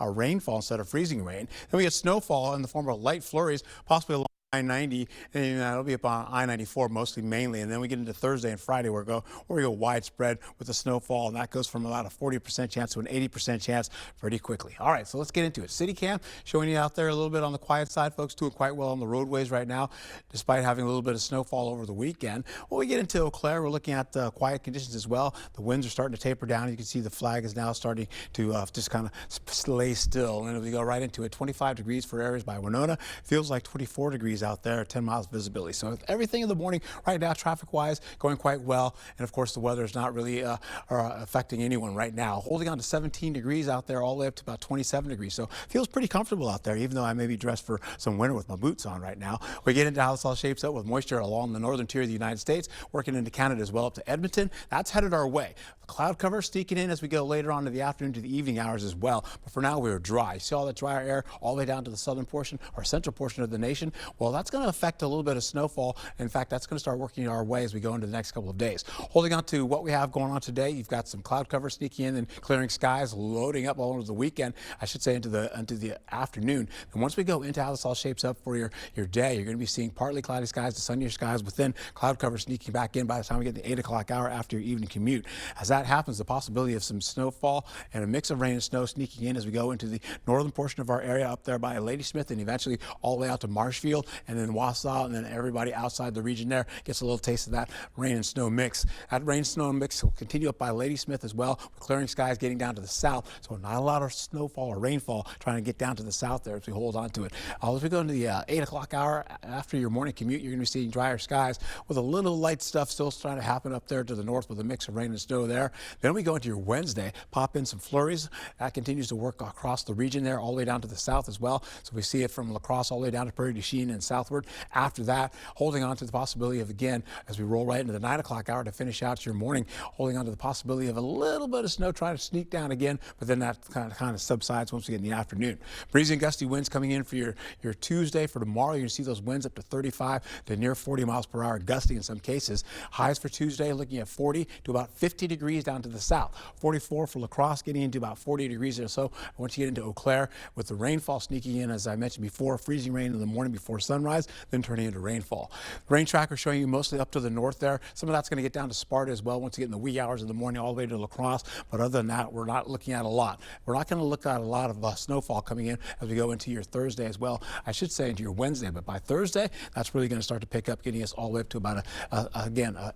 rainfall instead of freezing rain. Then we get snowfall in the form of light flurries, possibly along I-90, and that'll be up on I-94 mostly, mainly, and then we get into Thursday and Friday where we go widespread with the snowfall, and that goes from about a 40% chance to an 80% chance pretty quickly. All right, so let's get into it. CityCam showing you out there a little bit on the quiet side, folks, doing quite well on the roadways right now, despite having a little bit of snowfall over the weekend. When we get into Eau Claire, we're looking at quiet conditions as well. The winds are starting to taper down. You can see the flag is now starting to just kind of lay still, and we go right into it. 25 degrees for areas by Winona. Feels like 24 degrees out there, 10 miles visibility. So everything in the morning right now, traffic-wise, going quite well. And of course, the weather is not really affecting anyone right now. Holding on to 17 degrees out there, all the way up to about 27 degrees. So feels pretty comfortable out there, even though I may be dressed for some winter with my boots on right now. We get into how this all shapes up with moisture along the northern tier of the United States, working into Canada as well up to Edmonton. That's headed our way. The cloud cover sneaking in as we go later on to the afternoon to the evening hours as well. But for now, we're dry. You see all that drier air all the way down to the southern portion or central portion of the nation? Well, that's going to affect a little bit of snowfall. In fact, that's going to start working our way as we go into the next couple of days. Holding on to what we have going on today, you've got some cloud cover sneaking in and clearing skies, loading up all over the weekend, I should say into the afternoon. And once we go into how this all shapes up for your day, you're going to be seeing partly cloudy skies to sunnier skies within cloud cover sneaking back in by the time we get to the 8 o'clock hour after your evening commute. As that happens, the possibility of some snowfall and a mix of rain and snow sneaking in as we go into the northern portion of our area up there by Ladysmith and eventually all the way out to Marshfield and then Wausau, and then everybody outside the region there gets a little taste of that rain and snow mix. That rain and snow mix will continue up by Ladysmith as well, with clearing skies getting down to the south. So not a lot of snowfall or rainfall trying to get down to the south there as we hold on to it. As we go into the 8 o'clock hour after your morning commute, you're going to be seeing drier skies with a little light stuff still trying to happen up there to the north with a mix of rain and snow there. Then we go into your Wednesday, pop in some flurries. That continues to work across the region there all the way down to the south as well. So we see it from La Crosse all the way down to Prairie du Chien and southward. After that, holding on to the possibility of, again, as we roll right into the 9 o'clock hour to finish out your morning, holding on to the possibility of a little bit of snow trying to sneak down again, but then that kind of subsides once we get in the afternoon. Breezy and gusty winds coming in for your Tuesday. For tomorrow, you're going to see those winds up to 35 to near 40 miles per hour, gusty in some cases. Highs for Tuesday looking at 40 to about 50 degrees down to the south. 44 for La Crosse, getting into about 40 degrees or so. Once you get into Eau Claire, with the rainfall sneaking in, as I mentioned before, freezing rain in the morning before sunrise, then turning into rainfall. Rain tracker showing you mostly up to the north there. Some of that's going to get down to Sparta as well once you get in the wee hours of the morning all the way to La Crosse. But other than that, we're not looking at a lot. We're not going to look at a lot of snowfall coming in as we go into your Thursday as well. I should say into your Wednesday, but by Thursday, that's really going to start to pick up, getting us all the way up to about a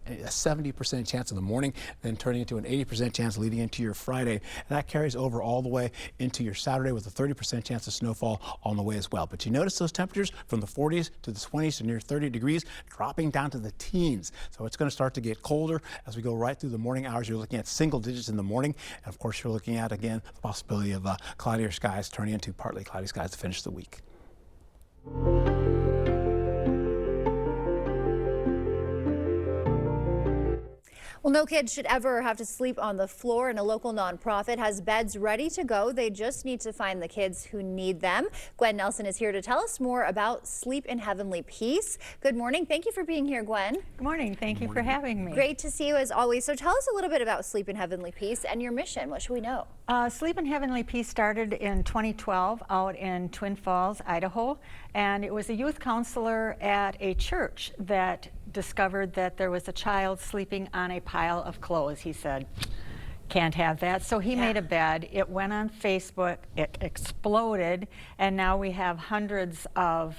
70% chance in the morning, then turning into an 80% chance leading into your Friday. And that carries over all the way into your Saturday with a 30% chance of snowfall on the way as well. But you notice those temperatures from the 40s to the 20s to near 30 degrees, dropping down to the teens. So it's going to start to get colder as we go right through the morning hours. You're looking at single digits in the morning. And of course, you're looking at, again, the possibility of cloudier skies turning into partly cloudy skies to finish the week. Well, no kid should ever have to sleep on the floor, and a local nonprofit has beds ready to go. They just need to find the kids who need them. Gwen Nelson is here to tell us more about Sleep in Heavenly Peace. Good morning. Thank you for being here, Gwen. Good morning. Thank you for having me. Great to see you as always. So tell us a little bit about Sleep in Heavenly Peace and your mission. What should we know? Sleep in Heavenly Peace started in 2012 out in Twin Falls, Idaho, and it was a youth counselor at a church that discovered that there was a child sleeping on a pile of clothes. He said, can't have that. So he made a bed. It went on Facebook. It exploded. And now we have hundreds of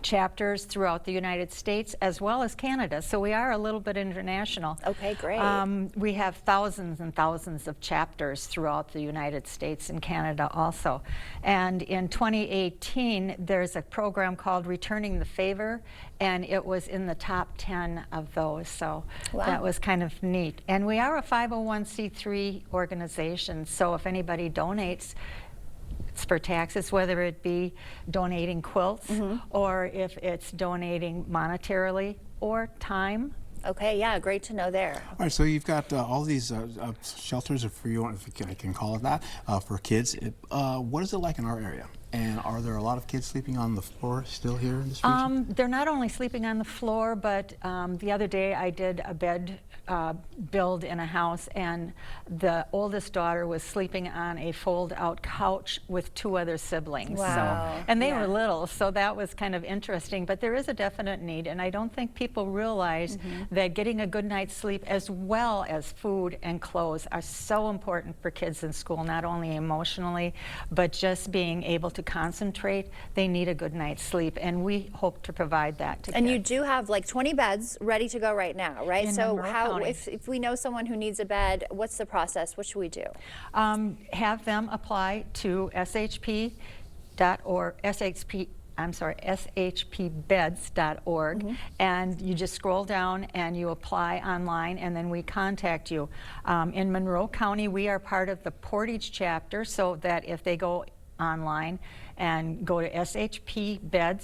chapters throughout the United States as well as Canada, so we are a little bit international. Okay, great. We have thousands and thousands of chapters throughout the United States and Canada also. And in 2018, there's a program called Returning the Favor, and it was in the top 10 of those, so that was kind of neat. And we are a 501c3 organization, so if anybody donates, it's for taxes, whether it be donating quilts or if it's donating monetarily or time. Okay, yeah, great to know there. All right, so you've got all these shelters, if I can call it that, for kids. What is it like in our area? And are there a lot of kids sleeping on the floor still here in this region? They're not only sleeping on the floor, but the other day I did a bed build in a house, and the oldest daughter was sleeping on a fold-out couch with 2 other siblings. Wow. So, and they were little, so that was kind of interesting. But there is a definite need, and I don't think people realize that getting a good night's sleep as well as food and clothes are so important for kids in school, not only emotionally, but just being able to concentrate. They need a good night's sleep, and we hope to provide that to And kids. you do have like 20 beds ready to go right now, right? In So Monroe how, County. if we know someone who needs a bed, what's the process? What should we do? Have them apply to shp.org, shpbeds.org, and you just scroll down and you apply online, and then we contact you. In Monroe County, we are part of the Portage chapter, so that if they go online and go to shpbeds.org,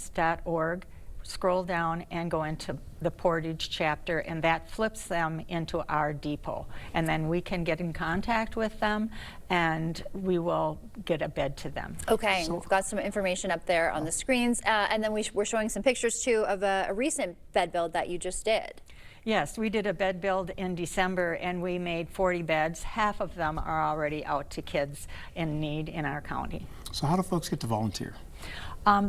scroll down and go into the Portage chapter, and that flips them into our depot. And then we can get in contact with them, and we will get a bed to them. Okay, we've got some information up there on the screens, and then we're showing some pictures too of a recent bed build that you just did. Yes, we did a bed build in December, and we made 40 beds. Half of them are already out to kids in need in our county. So how do folks get to volunteer?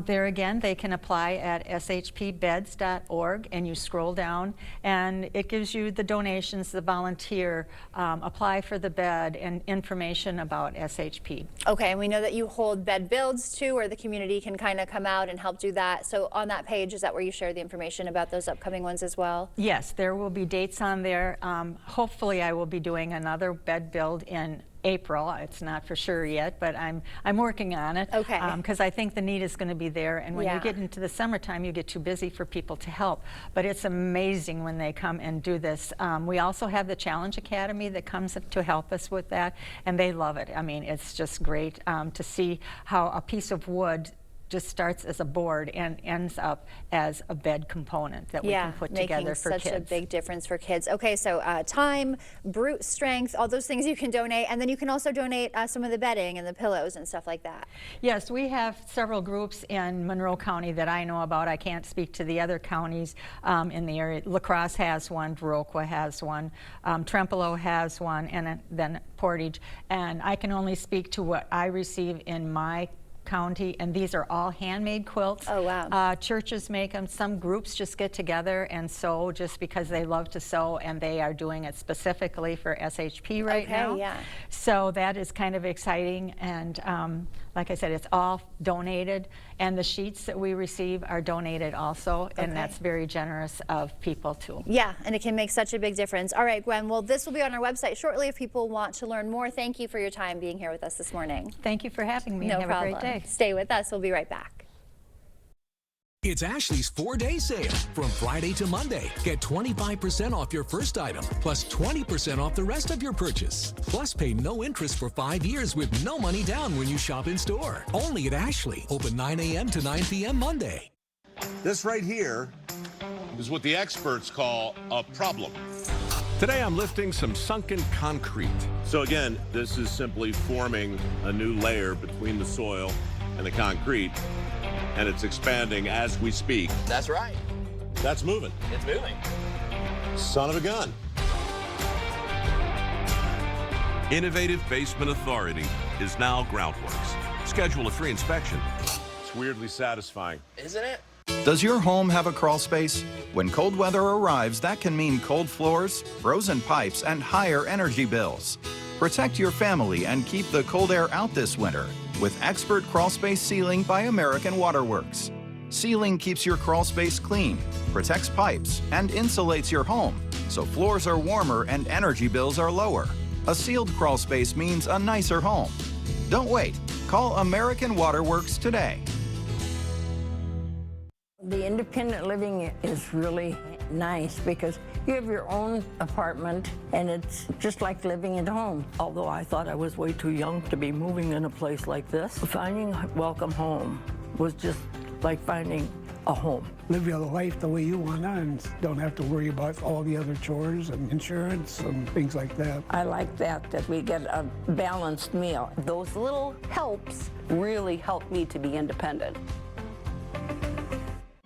There again, they can apply at shpbeds.org, and you scroll down, and it gives you the donations, the volunteer, apply for the bed, and information about SHP. Okay, and we know that you hold bed builds too, where the community can kind of come out and help do that. So on that page, is that where you share the information about those upcoming ones as well? Yes, there will be dates on there. Hopefully I will be doing another bed build in April. It's not for sure yet, but I'm working on it. Okay. Because I think the need is going to be there, and when you get into the summertime, you get too busy for people to help. But it's amazing when they come and do this. We also have the Challenge Academy that comes to help us with that, and they love it. I mean, it's just great to see how a piece of wood just starts as a board and ends up as a bed component that we can put together for kids. Making such a big difference for kids. Okay, so time, brute strength, all those things you can donate, and then you can also donate some of the bedding and the pillows and stuff like that. Yes, we have several groups in Monroe County that I know about. I can't speak to the other counties in the area. La Crosse has one, Viroqua has one, Trempealeau has one, and then Portage. And I can only speak to what I receive in my county, and these are all handmade quilts. Oh, wow. Churches make them. Some groups just get together and sew just because they love to sew, and they are doing it specifically for SHP right now. Okay, yeah. So that is kind of exciting, and like I said, it's all donated, and the sheets that we receive are donated also, and that's very generous of people too. Yeah, and it can make such a big difference. All right, Gwen, well, this will be on our website shortly if people want to learn more. Thank you for your time being here with us this morning. Thank you for having me. No Have problem. a great day. Stay with us. We'll be right back. It's Ashley's 4-day sale from Friday to Monday. Get 25% off your first item, plus 20% off the rest of your purchase. Plus, pay no interest for 5 years with no money down when you shop in store. Only at Ashley. Open 9 a.m. to 9 p.m. Monday. This right here is what the experts call a problem. Today I'm lifting some sunken concrete. So again, this is simply forming a new layer between the soil and the concrete, and it's expanding as we speak. That's right. That's moving. It's moving. Son of a gun. Innovative Basement Authority is now Groundworks. Schedule a free inspection. It's weirdly satisfying. Isn't it? Does your home have a crawl space? When cold weather arrives, that can mean cold floors, frozen pipes, and higher energy bills. Protect your family and keep the cold air out this winter with expert crawl space sealing by American Waterworks. Sealing keeps your crawl space clean, protects pipes, and insulates your home, so floors are warmer and energy bills are lower. A sealed crawl space means a nicer home. Don't wait. Call American Water Works today. The independent living is really nice because you have your own apartment and it's just like living at home. Although I thought I was way too young to be moving in a place like this, finding Welcome Home was just like finding a home. Live your life the way you want to and don't have to worry about all the other chores and insurance and things like that. I like that we get a balanced meal. Those little helps really help me to be independent.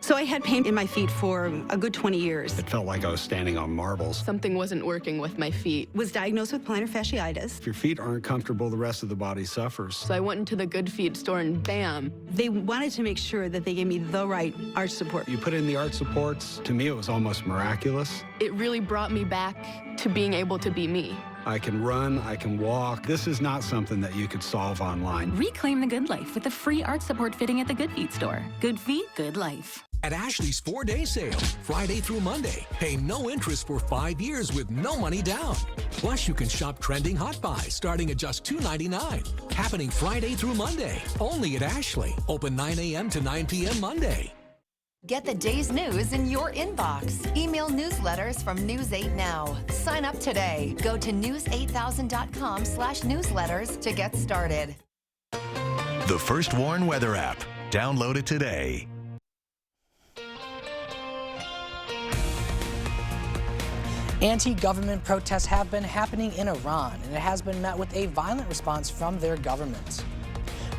So I had pain in my feet for a good 20 years. It felt like I was standing on marbles. Something wasn't working with my feet. Was diagnosed with plantar fasciitis. If your feet aren't comfortable, the rest of the body suffers. So I went into the Good Feet store and bam. They wanted to make sure that they gave me the right arch support. You put in the arch supports, to me it was almost miraculous. It really brought me back to being able to be me. I can run, I can walk. This is not something that you could solve online. Reclaim the good life with a free arch support fitting at the Good Feet store. Good feet, good life. At Ashley's 4-day sale, Friday through Monday. Pay no interest for 5 years with no money down. Plus, you can shop trending hot buys starting at just $2.99. Happening Friday through Monday, only at Ashley. Open 9 a.m. to 9 p.m. Monday. Get the day's news in your inbox. Email newsletters from News 8 Now. Sign up today. Go to news8000.com/newsletters to get started. The First Warn Weather app. Download it today. Anti-government protests have been happening in Iran, and it has been met with a violent response from their government.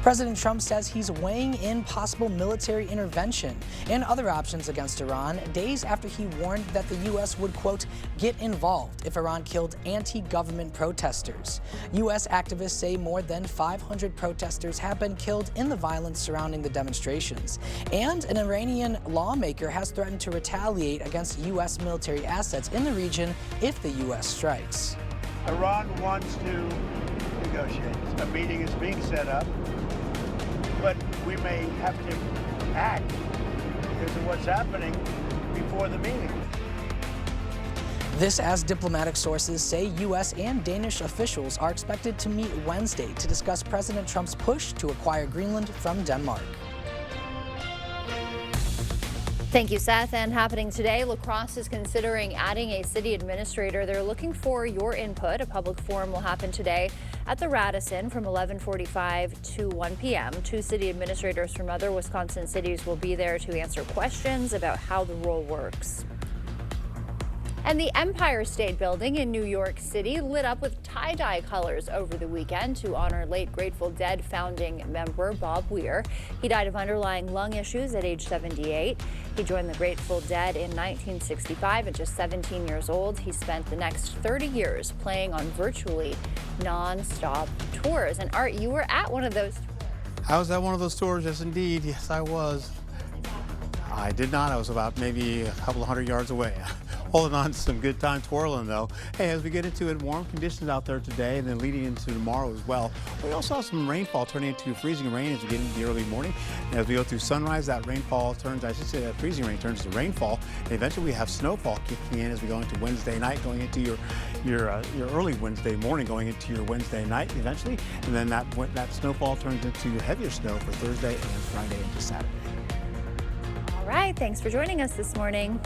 President Trump says he's weighing in possible military intervention and other options against Iran days after he warned that the U.S. would, quote, get involved if Iran killed anti-government protesters. U.S. activists say more than 500 protesters have been killed in the violence surrounding the demonstrations. And an Iranian lawmaker has threatened to retaliate against U.S. military assets in the region if the U.S. strikes. Iran wants to negotiate. A meeting is being set up. But we may have to act because of what's happening before the meeting. This as diplomatic sources say U.S. and Danish officials are expected to meet Wednesday to discuss President Trump's push to acquire Greenland from Denmark. Thank you, Seth. And happening today, La Crosse is considering adding a city administrator. They're looking for your input. A public forum will happen today at the Radisson from 11:45 to 1 p.m. 2 city administrators from other Wisconsin cities will be there to answer questions about how the role works. And the Empire State Building in New York City lit up with tie-dye colors over the weekend to honor late Grateful Dead founding member Bob Weir. He died of underlying lung issues at age 78. He joined the Grateful Dead in 1965 at just 17 years old. He spent the next 30 years playing on virtually non-stop tours. And Art, you were at one of those tours. I was at one of those tours, yes indeed. Yes, I was. I did not. I was about maybe a couple of hundred yards away. Holding on to some good time twirling, though. Hey, as we get into it, warm conditions out there today and then leading into tomorrow as well. We also have some rainfall turning into freezing rain as we get into the early morning. And as we go through sunrise, that rainfall turns, I should say that freezing rain turns to rainfall. And eventually we have snowfall kicking in as we go into Wednesday night, going into your early Wednesday morning, going into your Wednesday night eventually. And then that snowfall turns into heavier snow for Thursday and Friday into Saturday. All right, thanks for joining us this morning.